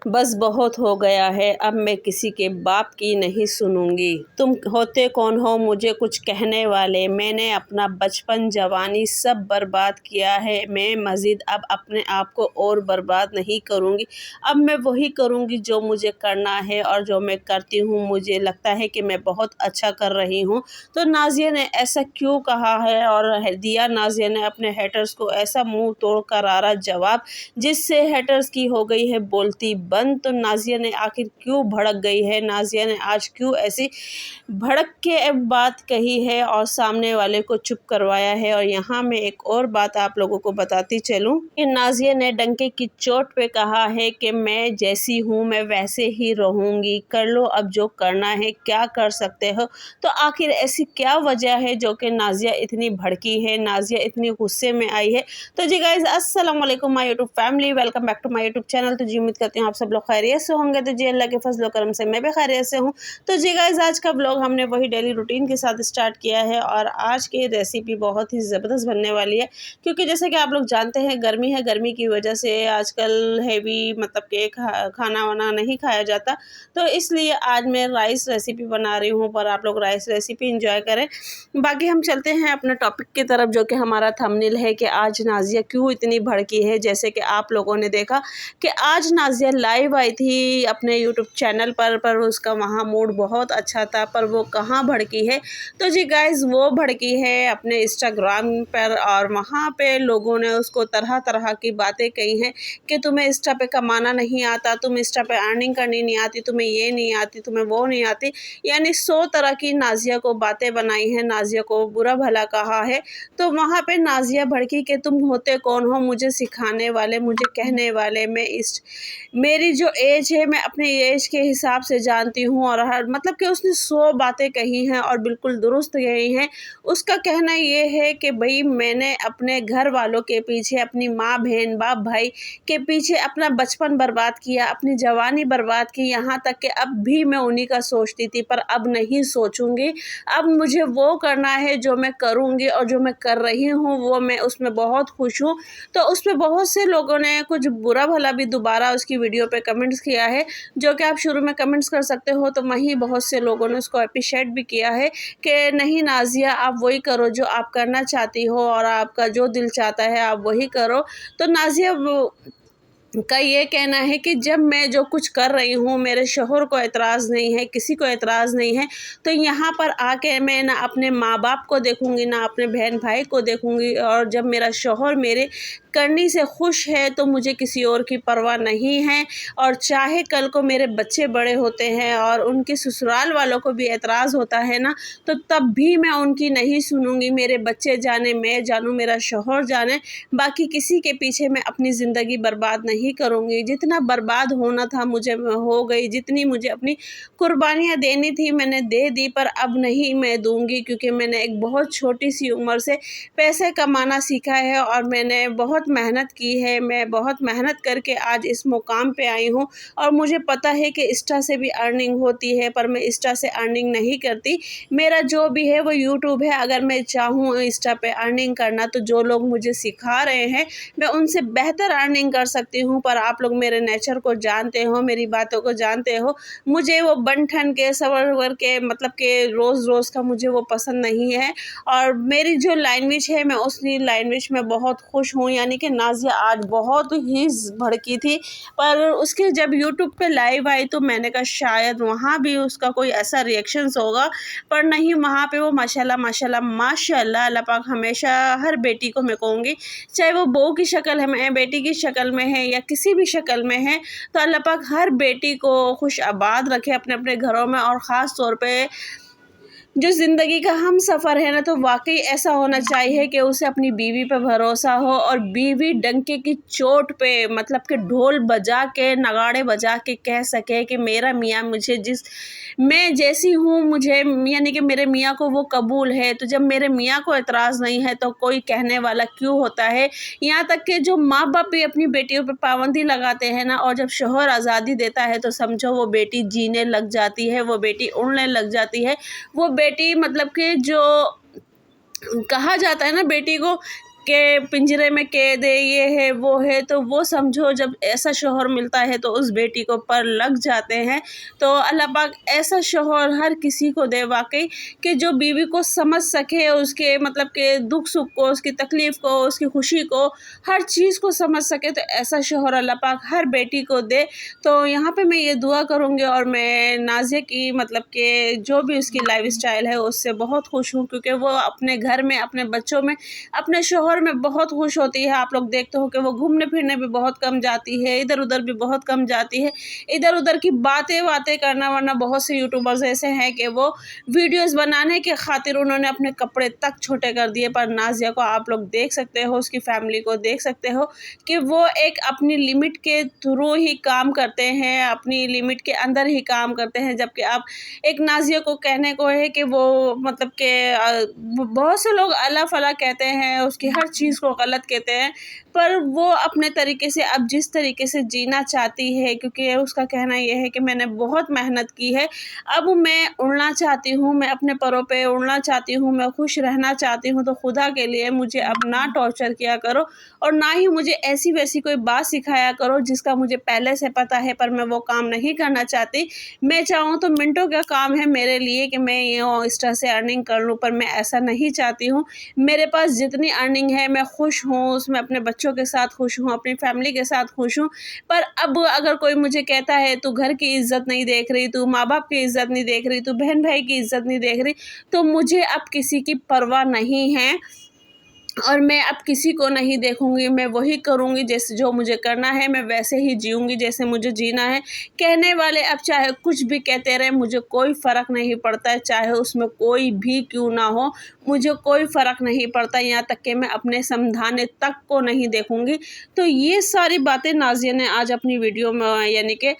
बस बहुत हो गया है, अब मैं किसी के बाप की नहीं सुनूंगी। तुम होते कौन हो मुझे कुछ कहने वाले? मैंने अपना बचपन जवानी सब बर्बाद किया है। मैं मज़ीद अब अपने आप को और बर्बाद नहीं करूंगी। अब मैं वही करूंगी जो मुझे करना है, और जो मैं करती हूँ मुझे लगता है कि मैं बहुत अच्छा कर रही हूँ। तो नाज़िया ने ऐसा क्यों कहा है, और दिया नाज़िया ने अपने हेटर्स को ऐसा मुंह तोड़ करारा जवाब, जिससे हेटर्स की हो गई है बोलती बंद। तो नाज़िया ने आखिर क्यों भड़क गई है? नाज़िया ने आज क्यों ऐसी भड़क के बात कही है और सामने वाले को चुप करवाया है? और यहाँ मैं एक और बात आप लोगों को बताती चलूँ कि नाज़िया ने डंके की चोट पे कहा है कि मैं जैसी हूँ मैं वैसे ही रहूँगी, कर लो अब जो करना है, क्या कर सकते हो। तो आखिर ऐसी क्या वजह है जो कि नाज़िया इतनी भड़की है, नाज़िया इतनी गुस्से में आई है? तो जी गाइज़ अस्सलाम वालेकुम my YouTube family, welcome back to my YouTube channel. तो जी उम्मीद करती हूँ आप सब लोग खैरियत से होंगे। तो जी अल्लाह के फजल करम से मैं भी खैरियत से हूँ। तो जी गाइज़ आज का ब्लॉग हमने वही डेली रूटीन के साथ स्टार्ट किया है, और आज की रेसिपी बहुत ही ज़बरदस्त बनने वाली है, क्योंकि जैसे कि आप लोग जानते हैं गर्मी है, गर्मी की वजह से आजकल हैवी मतलब कि खाना वाना नहीं खाया जाता। तो इसलिए आज मैं राइस रेसिपी बना रही हूँ, पर आप लोग राइस रेसिपी इंजॉय करें। बाकी हम चलते हैं अपने टॉपिक की तरफ, जो कि हमारा थंबनेल है कि आज नाज़िया क्यों इतनी भड़की है। जैसे कि आप लोगों ने देखा कि आज नाज़िया लाइव आई थी अपने यूट्यूब चैनल पर उसका वहाँ मूड बहुत अच्छा था, पर वो कहाँ भड़की है? तो जी गाइज़ वो भड़की है अपने इंस्टाग्राम पर, और वहाँ पे लोगों ने उसको तरह तरह की बातें कही हैं कि तुम्हें इंस्टा पे कमाना नहीं आता, तुम इंस्टा पे अर्निंग करनी नहीं आती, तुम्हें ये नहीं आती, तुम्हें वो नहीं आती, यानी 100 तरह की नाज़िया को बातें बनाई हैं, नाज़िया को बुरा भला कहा है। तो वहाँ पे नाज़िया भड़की कि तुम होते कौन हो मुझे सिखाने वाले, मुझे कहने वाले? मेरी जो एज है मैं अपने एज के हिसाब से जानती हूँ, और हर मतलब कि उसने 100 बातें कही हैं और बिल्कुल दुरुस्त कही हैं। उसका कहना ये है कि भई मैंने अपने घर वालों के पीछे, अपनी माँ बहन बाप भाई के पीछे अपना बचपन बर्बाद किया, अपनी जवानी बर्बाद की, यहाँ तक कि अब भी मैं उन्हीं का सोचती थी, पर अब नहीं सोचूंगी। अब मुझे वो करना है जो मैं करूँगी, और जो मैं कर रही हूँ वो मैं उसमें बहुत खुश हूँ। तो उसमें बहुत से लोगों ने कुछ बुरा भला भी दोबारा उसकी वीडियो पे कमेंट्स किया है, जो कि आप शुरू में कमेंट्स कर सकते हो। तो वहीं बहुत से लोगों ने उसको अप्रिशिएट भी किया है कि नहीं नाज़िया आप वही करो जो आप करना चाहती हो, और आपका जो दिल चाहता है आप वही करो। तो नाज़िया का ये कहना है कि जब मैं जो कुछ कर रही हूँ मेरे शौहर को एतराज़ नहीं है, किसी को एतराज़ नहीं है, तो यहाँ पर आके मैं ना अपने माँ बाप को देखूँगी, ना अपने बहन भाई को देखूँगी, और जब मेरा शौहर मेरे करनी से खुश है तो मुझे किसी और की परवाह नहीं है। और चाहे कल को मेरे बच्चे बड़े होते हैं और उनके ससुराल वालों को भी एतराज़ होता है ना, तो तब भी मैं उनकी नहीं सुनूंगी। मेरे बच्चे जाने, मैं जानूँ, मेरा शौहर जाने, बाकी किसी के पीछे मैं अपनी ज़िंदगी बर्बाद नहीं करूँगी। जितना बर्बाद होना था मुझे हो गई, जितनी मुझे अपनी कुर्बानियाँ देनी थी मैंने दे दी, पर अब नहीं मैं दूँगी, क्योंकि मैंने एक बहुत छोटी सी उम्र से पैसे कमाना सीखा है, और मैंने बहुत मेहनत की है। मैं बहुत मेहनत करके आज इस मुकाम पे आई हूँ, और मुझे पता है कि इंस्टा से भी अर्निंग होती है, पर मैं इंस्टा से अर्निंग नहीं करती। मेरा जो भी है वो यूट्यूब है। अगर मैं चाहूँ इंस्टा पे अर्निंग करना, तो जो लोग मुझे सिखा रहे हैं मैं उनसे बेहतर अर्निंग कर सकती हूँ। पर आप लोग मेरे नेचर को जानते हो, मेरी बातों को जानते हो, मुझे वो बन ठन के सवर के मतलब के रोज़ रोज़ का मुझे वो पसंद नहीं है। और मेरी जो लैंग्वेज है मैं उस लैंग्वेज में बहुत खुश हूँ। यानी कि नाज़िया आज बहुत ही भड़की थी, पर उसके जब यूट्यूब पे लाइव आई तो मैंने कहा शायद वहाँ भी उसका कोई ऐसा रिएक्शंस होगा, पर नहीं, वहाँ पे वो माशाल्लाह माशाल्लाह माशाल्लाह अल्लाह पाक हमेशा हर बेटी को, मैं कहूँगी चाहे वो बहू की शक्ल में, बेटी की शक्ल में है या किसी भी शक्ल में है, तो अल्लाह पाक हर बेटी को खुश आबाद रखे अपने अपने घरों में। और ख़ास तौर पे जो ज़िंदगी का हम सफ़र है ना, तो वाकई ऐसा होना चाहिए कि उसे अपनी बीवी पे भरोसा हो, और बीवी डंके की चोट पे मतलब कि ढोल बजा के, नगाड़े बजा के कह सके कि मेरा मियाँ मुझे मैं जैसी हूँ मुझे, यानी कि मेरे मियाँ को वो कबूल है। तो जब मेरे मियाँ को एतराज़ नहीं है तो कोई कहने वाला क्यों होता है? यहाँ तक कि जो माँ बाप भी अपनी बेटियों पे पाबंदी लगाते हैं ना, और जब शौहर आज़ादी देता है तो समझो वो बेटी जीने लग जाती है, वो बेटी उड़ने लग जाती है। वो बेटी मतलब कि जो कहा जाता है ना बेटी को के पिंजरे में कैद है, ये है वो है। तो वो समझो जब ऐसा शौहर मिलता है तो उस बेटी को पर लग जाते हैं। तो अल्लाह पाक ऐसा शौहर हर किसी को दे वाकई कि जो बीवी को समझ सके, उसके मतलब के दुख सुख को, उसकी तकलीफ़ को, उसकी खुशी को, हर चीज़ को समझ सके। तो ऐसा शौहर अल्लाह पाक हर बेटी को दे। तो यहाँ पे मैं ये दुआ करूँगी और मैं नाज़िया की मतलब कि जो भी उसकी लाइफ़स्टाइल है उससे बहुत खुश हूँ, क्योंकि वो अपने घर में, अपने बच्चों में, अपने शौहर में बहुत खुश होती है। आप लोग देखते हो कि वो घूमने फिरने भी बहुत कम जाती है, इधर उधर भी बहुत कम जाती है। इधर उधर की बातें करना, वरना बहुत से यूट्यूबर्स ऐसे हैं कि वो वीडियोस बनाने के खातिर उन्होंने अपने कपड़े तक छोटे कर दिए। पर नाज़िया को आप लोग देख सकते हो, उसकी फैमिली को देख सकते हो कि वो एक अपनी लिमिट के थ्रू ही काम करते हैं, अपनी लिमिट के अंदर ही काम करते हैं। जबकि आप एक नाज़िया को कहने को है कि वो मतलब कि बहुत से लोग अल्लाह फला कहते हैं, उसकी हर चीज़ को गलत कहते हैं, पर वो अपने तरीके से अब जिस तरीके से जीना चाहती है, क्योंकि उसका कहना ये है कि मैंने बहुत मेहनत की है, अब मैं उड़ना चाहती हूँ, मैं अपने पैरों पे उड़ना चाहती हूँ, मैं खुश रहना चाहती हूँ। तो खुदा के लिए मुझे अब ना टॉर्चर किया करो और ना ही मुझे ऐसी वैसी कोई बात सिखाया करो जिसका मुझे पहले से पता है, पर मैं वो काम नहीं करना चाहती। मैं चाहूँ तो मिनटों का काम है मेरे लिए कि मैं ये इस तरह से अर्निंग कर लूँ, पर मैं ऐसा नहीं चाहती हूँ। मेरे पास जितनी अर्निंग है मैं खुश हूँ, उसमें अपने बच्चों के साथ खुश हूँ, अपनी फैमिली के साथ खुश हूँ। पर अब अगर कोई मुझे कहता है तू घर की इज़्ज़त नहीं देख रही, तू माँ बाप की इज़्ज़त नहीं देख रही, तू बहन भाई की इज़्ज़त नहीं देख रही, तो मुझे अब किसी की परवाह नहीं है और मैं अब किसी को नहीं देखूँगी। मैं वही करूँगी जैसे जो मुझे करना है, मैं वैसे ही जीऊँगी जैसे मुझे जीना है। कहने वाले अब चाहे कुछ भी कहते रहें, मुझे कोई फ़र्क नहीं पड़ता है, चाहे उसमें कोई भी क्यों ना हो, मुझे कोई फ़र्क नहीं पड़ता। यहाँ तक कि मैं अपने समझाने तक को नहीं देखूँगी। तो ये सारी बातें नाज़िया ने आज अपनी वीडियो में यानी कि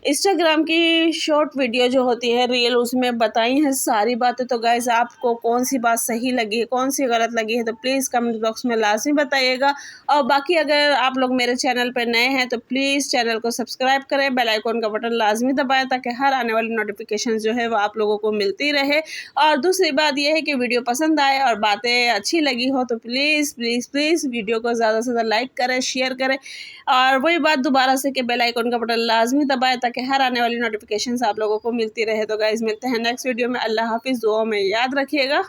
इंस्टाग्राम की शॉर्ट वीडियो जो होती है रील, उसमें बताई हैं सारी बातें। तो गाइज़ आपको कौन सी बात सही लगी है, कौन सी गलत लगी है, तो प्लीज़ कमेंट बॉक्स में लाज़मी बताइएगा। और बाकी अगर आप लोग मेरे चैनल पर नए हैं तो प्लीज़ चैनल को सब्सक्राइब करें, बेल आइकन का बटन लाज़मी दबाएं ताकि हर आने वाली नोटिफिकेशन जो है वो आप लोगों को मिलती रहे। और दूसरी बात यह है कि वीडियो पसंद आए और बातें अच्छी लगी हो तो प्लीज़ प्लीज़ प्लीज़ वीडियो को ज़्यादा से ज़्यादा लाइक करें, शेयर करें। और वही बात दोबारा से कि बेल आइकन का बटन लाज़मी दबाएं ताकि हर आने वाली नोटिफिकेशंस आप लोगों को मिलती रहे। तो गाइज़ मिलते हैं नेक्स्ट वीडियो में। अल्लाह हाफ़िज़, दुआओं में याद रखिएगा।